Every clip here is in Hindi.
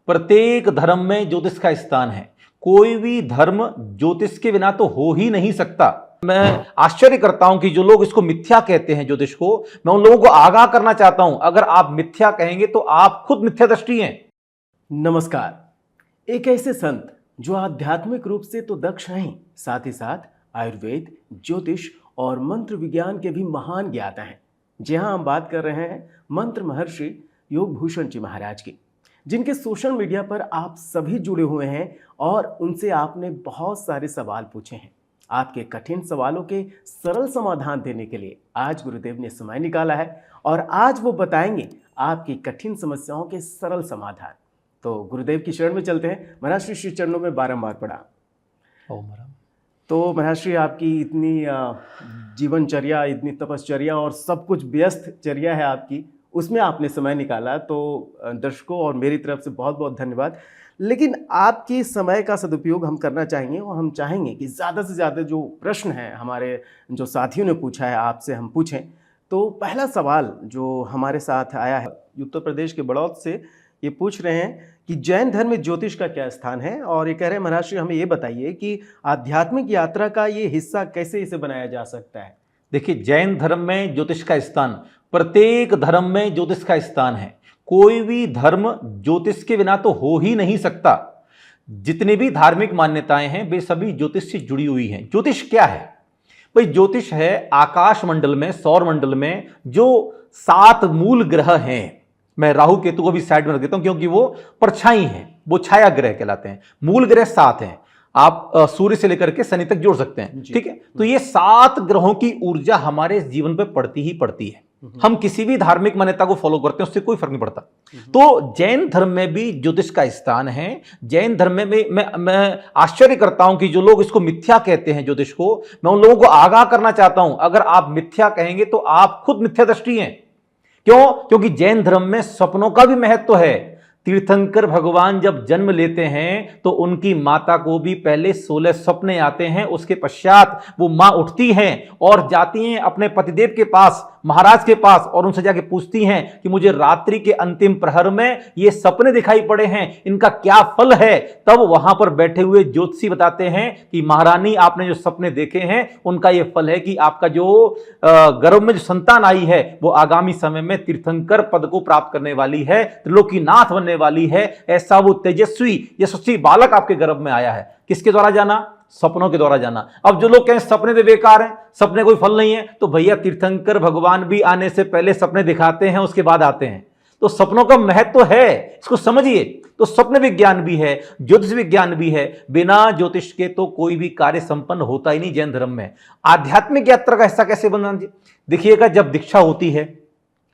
प्रत्येक धर्म में ज्योतिष का स्थान है। कोई भी धर्म ज्योतिष के बिना तो हो ही नहीं सकता। मैं आश्चर्य करता हूं कि जो लोग इसको मिथ्या कहते हैं ज्योतिष को, मैं उन लोगों को आगाह करना चाहता हूं, अगर आप मिथ्या कहेंगे तो आप खुद मिथ्यादृष्टि हैं। नमस्कार। एक ऐसे संत जो आध्यात्मिक रूप से तो दक्ष हैं, साथ ही साथ आयुर्वेद, ज्योतिष और मंत्र विज्ञान के भी महान ज्ञाता हैं। जी हाँ, हम बात कर रहे हैं मंत्र महर्षि योगभूषण जी महाराज की, जिनके सोशल मीडिया पर आप सभी जुड़े हुए हैं और उनसे आपने बहुत सारे सवाल पूछे हैं। आपके कठिन सवालों के सरल समाधान देने के लिए आज गुरुदेव ने समय निकाला है और आज वो बताएंगे आपकी कठिन समस्याओं के सरल समाधान। तो गुरुदेव की शरण में चलते हैं। महर्षि श्री चरणों में बारंबार प्रणाम। तो महर्षि, आपकी इतनी जीवनचर्या, इतनी तपश्चर्या और सब कुछ व्यस्त चर्या है आपकी, उसमें आपने समय निकाला, तो दर्शकों और मेरी तरफ से बहुत बहुत धन्यवाद। लेकिन आपके समय का सदुपयोग हम करना चाहेंगे और हम चाहेंगे कि ज़्यादा से ज़्यादा जो प्रश्न हैं हमारे जो साथियों ने पूछा है आपसे हम पूछें। तो पहला सवाल जो हमारे साथ आया है उत्तर प्रदेश के बड़ौद से, ये पूछ रहे हैं कि जैन धर्म में ज्योतिष का क्या स्थान है, और ये कह रहे हैं महर्षि हमें ये बताइए कि आध्यात्मिक यात्रा का ये हिस्सा कैसे इसे बनाया जा सकता है। देखिए, जैन धर्म में ज्योतिष का स्थान, प्रत्येक धर्म में ज्योतिष का स्थान है। कोई भी धर्म ज्योतिष के बिना तो हो ही नहीं सकता। जितनी भी धार्मिक मान्यताएं हैं वे सभी ज्योतिष से जुड़ी हुई हैं। ज्योतिष क्या है भाई? ज्योतिष है आकाश मंडल में, सौर मंडल में जो 7 मूल ग्रह हैं। मैं राहु केतु को भी साइड में रख देता हूं क्योंकि वो परछाई हैं, वो छाया ग्रह कहलाते हैं। मूल ग्रह 7 हैं। आप सूर्य से लेकर के शनि तक जोड़ सकते हैं, ठीक है। तो ये 7 ग्रहों की ऊर्जा हमारे जीवन पे पड़ती ही पड़ती है। हम किसी भी धार्मिक मान्यता को फॉलो करते हैं, उससे कोई फर्क नहीं पड़ता। तो जैन धर्म में भी ज्योतिष का स्थान है। जैन धर्म में भी मैं आश्चर्य करता हूं कि जो लोग इसको मिथ्या कहते हैं ज्योतिष को, मैं उन लोगों को आगाह करना चाहता हूं, अगर आप मिथ्या कहेंगे तो आप खुद मिथ्यादृष्टि हैं। क्यों? क्योंकि जैन धर्म में सपनों का भी महत्व है। तीर्थंकर भगवान जब जन्म लेते हैं तो उनकी माता को भी पहले 16 सपने आते हैं। उसके पश्चात वो मां उठती हैं और जाती हैं अपने पतिदेव के पास, महाराज के पास, और उनसे जाके पूछती हैं कि मुझे रात्रि के अंतिम प्रहर में ये सपने दिखाई पड़े हैं, इनका क्या फल है। तब वहां पर बैठे हुए ज्योतिषी बताते हैं कि महारानी, आपने जो सपने देखे हैं उनका ये फल है कि आपका जो गर्भ में जो संतान आई है वो आगामी समय में तीर्थंकर पद को प्राप्त करने वाली है, त्रिलोकीनाथ बनने वाली है। ऐसा वो तेजस्वी यशस्वी बालक आपके गर्भ में आया है। किसके द्वारा जाना? सपनों के द्वारा जाना। अब जो लोग कहें सपने तो बेकार हैं, सपने कोई फल नहीं है, तो भैया तीर्थंकर भगवान भी आने से पहले सपने दिखाते हैं, उसके बाद आते हैं। तो सपनों का महत्व है, इसको समझिए। तो स्वप्न विज्ञान भी है, ज्योतिष विज्ञान भी है। बिना ज्योतिष के तो कोई भी कार्य संपन्न होता ही नहीं जैन धर्म में। आध्यात्मिक यात्रा का हिस्सा कैसे बनना? देखिएगा, जब दीक्षा होती है,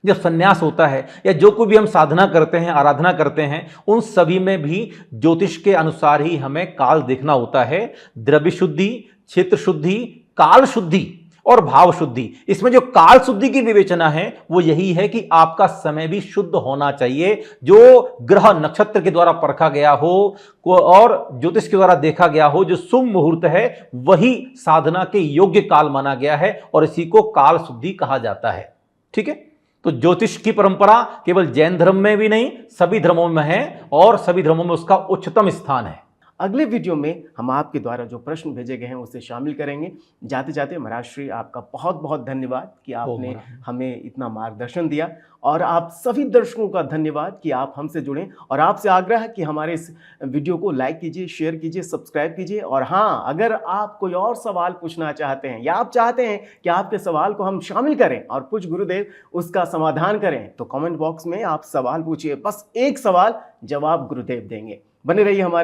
जब सन्यास होता है, या जो कोई भी हम साधना करते हैं, आराधना करते हैं, उन सभी में भी ज्योतिष के अनुसार ही हमें काल देखना होता है। द्रव्य शुद्धि, क्षेत्र शुद्धि, काल शुद्धि और भाव शुद्धि। इसमें जो काल शुद्धि की विवेचना है वो यही है कि आपका समय भी शुद्ध होना चाहिए, जो ग्रह नक्षत्र के द्वारा परखा गया हो और ज्योतिष के द्वारा देखा गया हो। जो शुभ मुहूर्त है वही साधना के योग्य काल माना गया है और इसी को काल शुद्धि कहा जाता है, ठीक है। तो ज्योतिष की परंपरा केवल जैन धर्म में भी नहीं, सभी धर्मों में है और सभी धर्मों में उसका उच्चतम स्थान है। अगले वीडियो में हम आपके द्वारा जो प्रश्न भेजे गए हैं उसे शामिल करेंगे। जाते जाते महर्षि, आपका बहुत बहुत धन्यवाद कि आपने हमें इतना मार्गदर्शन दिया, और आप सभी दर्शकों का धन्यवाद कि आप हमसे जुड़ें। और आपसे आग्रह है कि हमारे इस वीडियो को लाइक कीजिए, शेयर कीजिए, सब्सक्राइब कीजिए। और हाँ, अगर आप कोई और सवाल पूछना चाहते हैं या आप चाहते हैं कि आपके सवाल को हम शामिल करें और कुछ गुरुदेव उसका समाधान करें, तो कमेंट बॉक्स में आप सवाल पूछिए। बस एक सवाल, जवाब गुरुदेव देंगे। बने रहिए हमारे